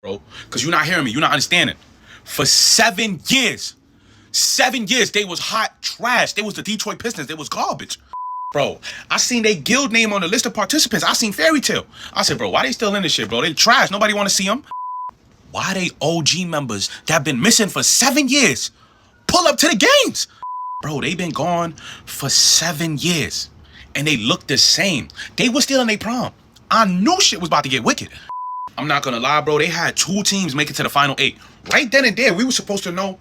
bro. Because you're not hearing me. You're not understanding. For 7 years, 7 years, they was hot trash. They was the Detroit Pistons. They was garbage. Bro, I seen they guild name on the list of participants. I seen Fairy Tale. I said, bro, why they still in this shit, bro? They trash. Nobody want to see them. Why they OG members that have been missing for 7 years pull up to the games? Bro, they been gone for 7 years. And they look the same. They was still in their prime. I knew shit was about to get wicked. I'm not gonna lie, bro. They had 2 teams make it to the final 8. Right then and there, we were supposed to know,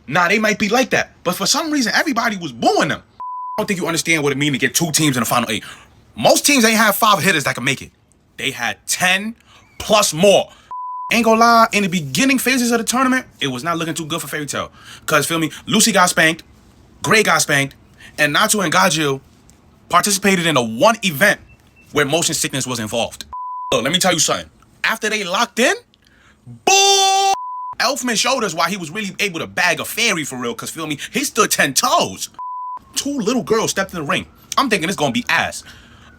nah, they might be like that. But for some reason, everybody was booing them. I don't think you understand what it means to get 2 teams in the final 8. Most teams ain't have 5 hitters that can make it. They had 10 plus more. Ain't gonna lie, in the beginning phases of the tournament, it was not looking too good for Fairy Tale. Cause feel me, Lucy got spanked, Gray got spanked, and Natsu and Gajil participated in a one event where motion sickness was involved. So let me tell you something. After they locked in, boom! Elfman showed us why he was really able to bag a fairy for real, cause feel me, he stood 10 toes. 2 little girls stepped in the ring. I'm thinking it's gonna be ass.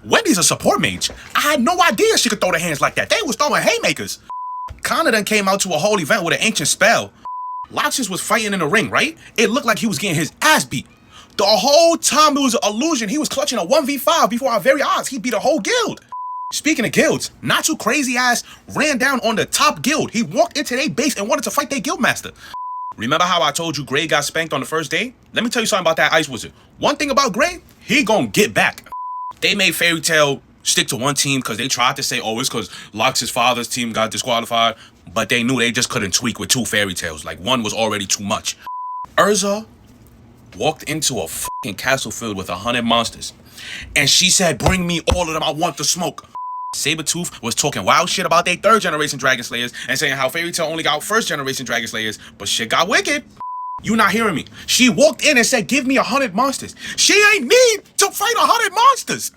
Wendy's a support mage. I had no idea she could throw the hands like that. They was throwing haymakers. Kana then came out to a whole event with an ancient spell. Loxus was fighting in the ring, right? It looked like he was getting his ass beat. The whole time it was an illusion. He was clutching a 1v5 before our very eyes. He beat a whole guild. Speaking of guilds, Natsu crazy ass ran down on the top guild. He walked into their base and wanted to fight their guild master. Remember how I told you Gray got spanked on the first day? Let me tell you something about that Ice Wizard. One thing about Gray, he gonna get back. They made Fairy Tale stick to one team because they tried to say, oh, it's because Lox's father's team got disqualified, but they knew they just couldn't tweak with 2 Fairy Tales. Like, one was already too much. Erza walked into a fucking castle filled with 100 monsters, and she said, bring me all of them, I want the smoke. Sabertooth was talking wild shit about their 3rd generation Dragon Slayers and saying how Fairy Tale only got 1st generation Dragon Slayers, but shit got wicked. You not hearing me. She walked in and said, give me 100 monsters. She ain't need to fight 100 monsters.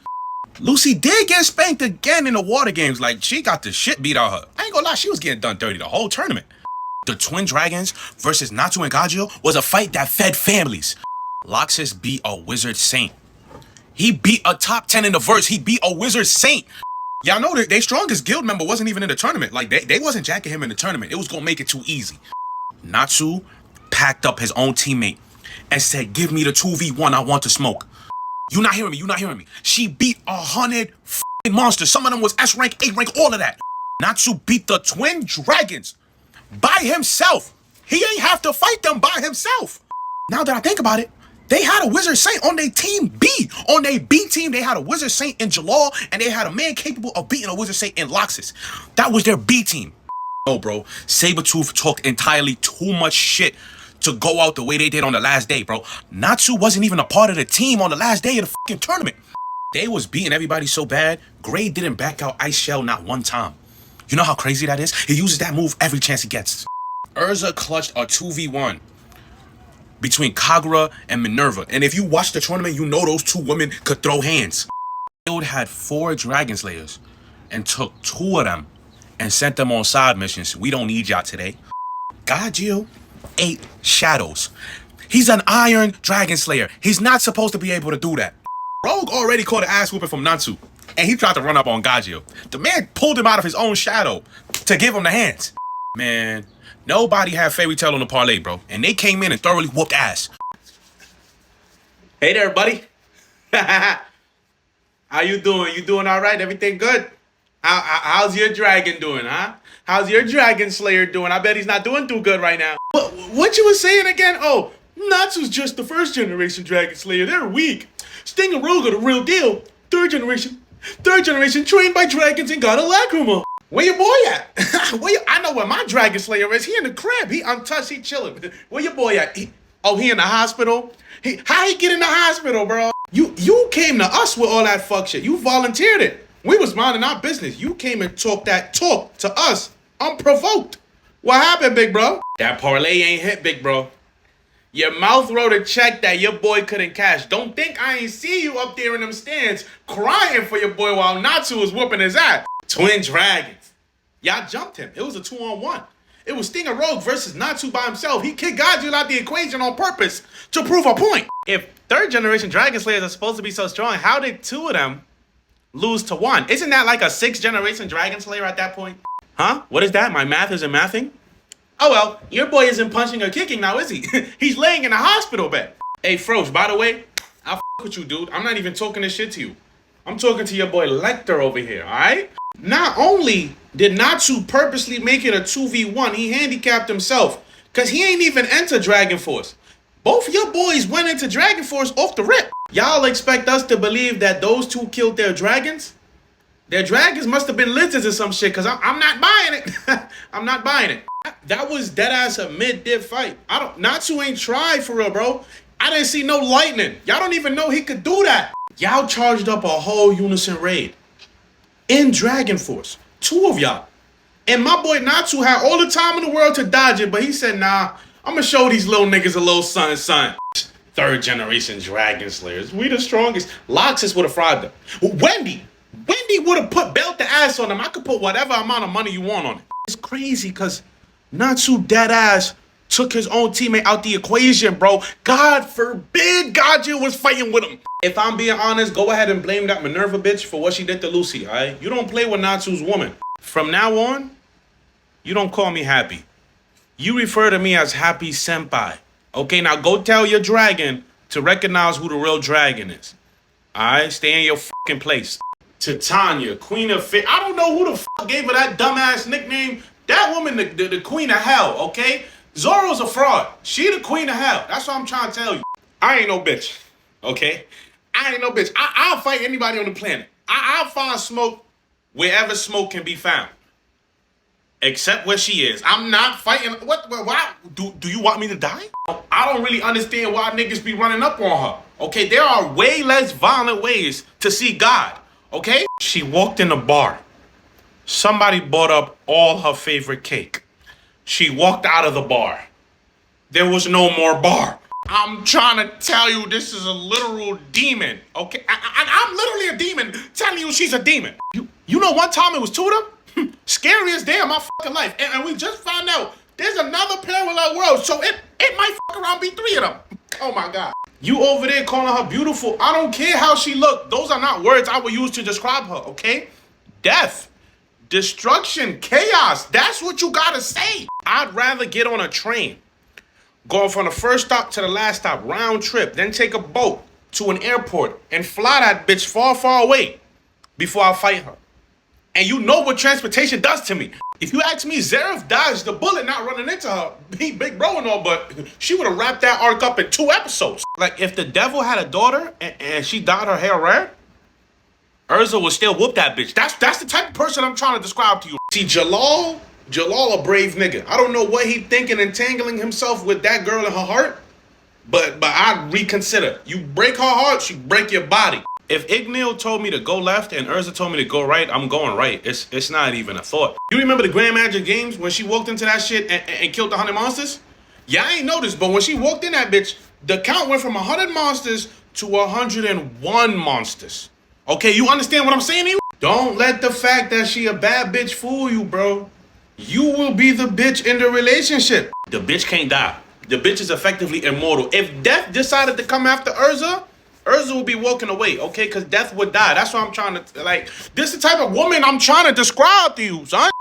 Lucy did get spanked again in the water games. Like, she got the shit beat out of her. I ain't gonna lie, she was getting done dirty the whole tournament. The Twin Dragons versus Natsu and Gajil was a fight that fed families. Loxus beat a Wizard Saint. He beat a top 10 in the verse. He beat a Wizard Saint. Y'all know that their strongest guild member wasn't even in the tournament. Like, they wasn't jacking him in the tournament. It was gonna make it too easy. Natsu packed up his own teammate and said, give me the 2v1, I want to smoke. You not hearing me, you not hearing me. She beat 100 monsters. Some of them was S rank, A rank, all of that. Natsu beat the Twin Dragons by himself. He ain't have to fight them by himself. Now that I think about it, they had a Wizard Saint on their team B. On their B team, they had a Wizard Saint in Jalal, and they had a man capable of beating a Wizard Saint in Loxus. That was their B team. Oh, bro, Sabertooth talked entirely too much shit to go out the way they did on the last day, bro. Natsu wasn't even a part of the team on the last day of the fucking tournament. They was beating everybody so bad, Gray didn't back out Ice Shell not one time. You know how crazy that is? He uses that move every chance he gets. Erza clutched a 2v1 between Kagura and Minerva. And if you watch the tournament, you know those 2 women could throw hands. Guild had 4 Dragon Slayers and took 2 of them and sent them on side missions. We don't need y'all today. Gajil 8 shadows. He's an Iron Dragon Slayer. He's not supposed to be able to do that. Rogue already caught an ass whooping from Natsu, and he tried to run up on Gajil. The man pulled him out of his own shadow to give him the hands. Man, nobody had Fairy Tale on the parlay, bro, and they came in and thoroughly whooped ass. Hey there, buddy. How you doing? You doing all right? Everything good? How's your dragon doing, huh? How's your Dragon Slayer doing? I bet he's not doing too good right now. What you was saying again? Oh, Natsu's just the 1st generation Dragon Slayer. They're weak. Sting and Rogue are the real deal. 3rd generation. 3rd generation trained by dragons and got a lacrimal. Where your boy at? I know where my Dragon Slayer is. He in the crib. He untouched. He chilling. Where your boy at? He in the hospital? How he get in the hospital, bro? You came to us with all that fuck shit. You volunteered it. We was minding our business. You came and talk to us unprovoked. What happened, big bro? That parlay ain't hit, big bro. Your mouth wrote a check that your boy couldn't cash. Don't think I ain't see you up there in them stands crying for your boy while Natsu was whooping his ass. Twin Dragons. Y'all jumped him. It was a 2-on-1. It was Sting and Rogue versus Natsu by himself. He kicked Gajil out the equation on purpose to prove a point. If 3rd generation Dragon Slayers are supposed to be so strong, how did 2 of them lose to 1? Isn't that like a 6th generation Dragon Slayer at that point? Huh? What is that? My math isn't mathing? Oh well, your boy isn't punching or kicking now, is he? He's laying in a hospital bed. Hey, Frosh, by the way, I'll f with you, dude. I'm not even talking this shit to you. I'm talking to your boy Lecter over here, alright? Not only did Natsu purposely make it a 2v1, he handicapped himself. Cause he ain't even enter Dragon Force. Both your boys went into Dragon Force off the rip. Y'all expect us to believe that those two killed their dragons? Their dragons must have been lizards or some shit, cause I'm not buying it. I'm not buying it. That was deadass a mid-dip fight. Natsu ain't tried for real, bro. I didn't see no lightning. Y'all don't even know he could do that. Y'all charged up a whole unison raid in Dragon Force. 2 of y'all. And my boy Natsu had all the time in the world to dodge it, but he said, nah, I'm gonna show these little niggas a little something. 3rd generation Dragon Slayers. We the strongest. Loxus would have fried them. Wendy would have put belt the ass on them. I could put whatever amount of money you want on it. It's crazy because Natsu deadass took his own teammate out the equation, bro. God forbid Gaja was fighting with him. If I'm being honest, go ahead and blame that Minerva bitch for what she did to Lucy, alright? You don't play with Natsu's woman. From now on, you don't call me Happy. You refer to me as Happy Senpai. Okay, now go tell your dragon to recognize who the real dragon is. Alright, stay in your fucking place. Titania, Queen of Fit. I don't know who the fuck gave her that dumbass nickname. That woman, the Queen of Hell, okay? Zoro's a fraud. She the Queen of Hell. That's what I'm trying to tell you. I ain't no bitch, okay? I ain't no bitch. I'll fight anybody on the planet. I'll find smoke wherever smoke can be found. Except where she is. I'm not fighting. Why? Do you want me to die? I don't really understand why niggas be running up on her. Okay, there are way less violent ways to see God. Okay? She walked in the bar. Somebody bought up all her favorite cake. She walked out of the bar. There was no more bar. I'm trying to tell you this is a literal demon. Okay? I'm literally a demon telling you she's a demon. You know one time it was 2 of them? Scariest day of my fucking life. And we just found out there's another parallel world. So it might fuck around be 3 of them. Oh my God. You over there calling her beautiful. I don't care how she look. Those are not words I would use to describe her, okay? Death, destruction, chaos. That's what you gotta say. I'd rather get on a train, go from the first stop to the last stop, round trip, then take a boat to an airport and fly that bitch far, far away before I fight her. And you know what transportation does to me. If you ask me, Zeref dodged the bullet not running into her. He big bro and all, but she would have wrapped that arc up in 2 episodes. Like, if the devil had a daughter and she dyed her hair red, Erza would still whoop that bitch. That's the type of person I'm trying to describe to you. See, Jalal a brave nigga. I don't know what he thinking, entangling himself with that girl in her heart, but I'd reconsider. You break her heart, she break your body. If Ignil told me to go left and Erza told me to go right, I'm going right. It's not even a thought. You remember the Grand Magic Games when she walked into that shit and killed the 100 monsters? Yeah, I ain't noticed, but when she walked in that bitch, the count went from 100 monsters to 101 monsters. Okay, you understand what I'm saying to you? Don't let the fact that she a bad bitch fool you, bro. You will be the bitch in the relationship. The bitch can't die. The bitch is effectively immortal. If Death decided to come after Erza will be walking away, okay? Because Death would die. That's what I'm trying to, like, this is the type of woman I'm trying to describe to you, son.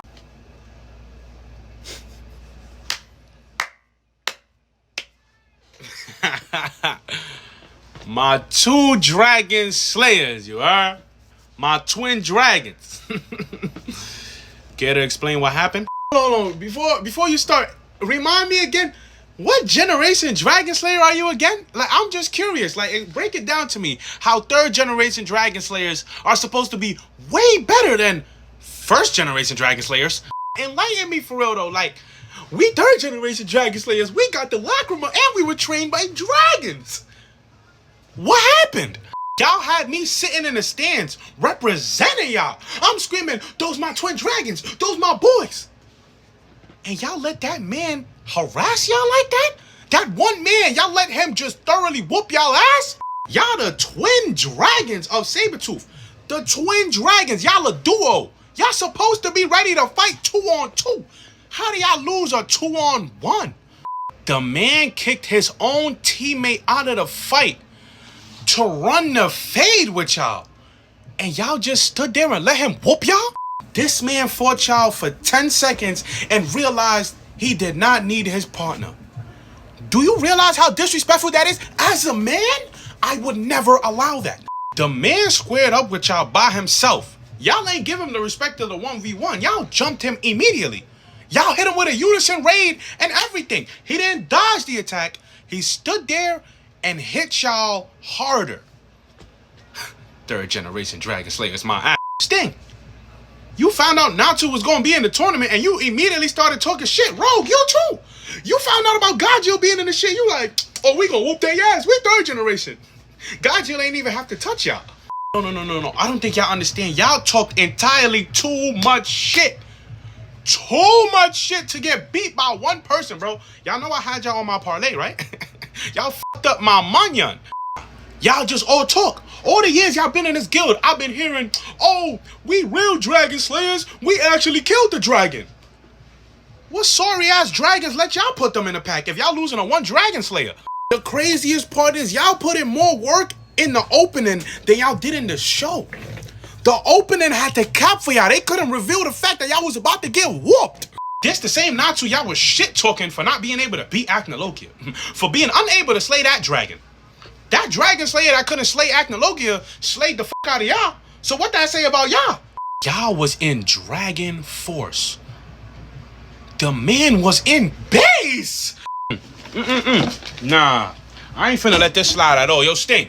My 2 dragon slayers, you heard? My twin dragons. Care to explain what happened? Hold on, before you start, remind me again, what generation Dragon Slayer are you again? Like, I'm just curious. Like, break it down to me. How 3rd generation Dragon Slayers are supposed to be way better than 1st generation Dragon Slayers. Enlighten me for real though. Like, we 3rd generation Dragon Slayers, we got the Lacrima and we were trained by dragons. What happened? Y'all had me sitting in the stands representing y'all. I'm screaming, those my twin dragons, those my boys. And y'all let that man harass y'all like that? That one man, y'all let him just thoroughly whoop y'all ass? Y'all the twin dragons of Sabertooth. The twin dragons, y'all a duo. Y'all supposed to be ready to fight 2-on-2. How do y'all lose a 2-on-1? The man kicked his own teammate out of the fight to run the fade with y'all. And y'all just stood there and let him whoop y'all? This man fought y'all for 10 seconds and realized he did not need his partner. Do you realize how disrespectful that is? As a man, I would never allow that. The man squared up with y'all by himself. Y'all ain't give him the respect of the 1v1. Y'all jumped him immediately. Y'all hit him with a unison raid and everything. He didn't dodge the attack. He stood there and hit y'all harder. Third generation Dragon Slayer is my ass. Sting, you found out Natsu was going to be in the tournament and you immediately started talking shit. Rogue, you too. You found out about Gajil being in the shit. You like, oh, we gonna whoop their ass. We third generation. Gajil ain't even have to touch y'all. No. I don't think y'all understand. Y'all talked entirely too much shit. Too much shit to get beat by one person, bro. Y'all know I had y'all on my parlay, right? Y'all fucked up my manyan. Y'all just all talk. All the years y'all been in this guild, I've been hearing, oh, we real dragon slayers. We actually killed the dragon. What sorry-ass dragons let y'all put them in the pack if y'all losing a one dragon slayer? The craziest part is y'all put in more work in the opening than y'all did in the show. The opening had to cap for y'all. They couldn't reveal the fact that y'all was about to get whooped. This the same Natsu y'all was shit-talking for not being able to beat Acnologia. For being unable to slay that dragon. That dragon slayer that couldn't slay Acnologia slayed the fuck out of y'all. So what that say about y'all? Y'all was in Dragon Force. The man was in base. Nah, I ain't finna let this slide at all. Yo, Sting,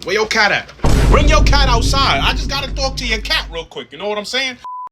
where your cat at? Bring your cat outside. I just gotta talk to your cat real quick. You know what I'm saying?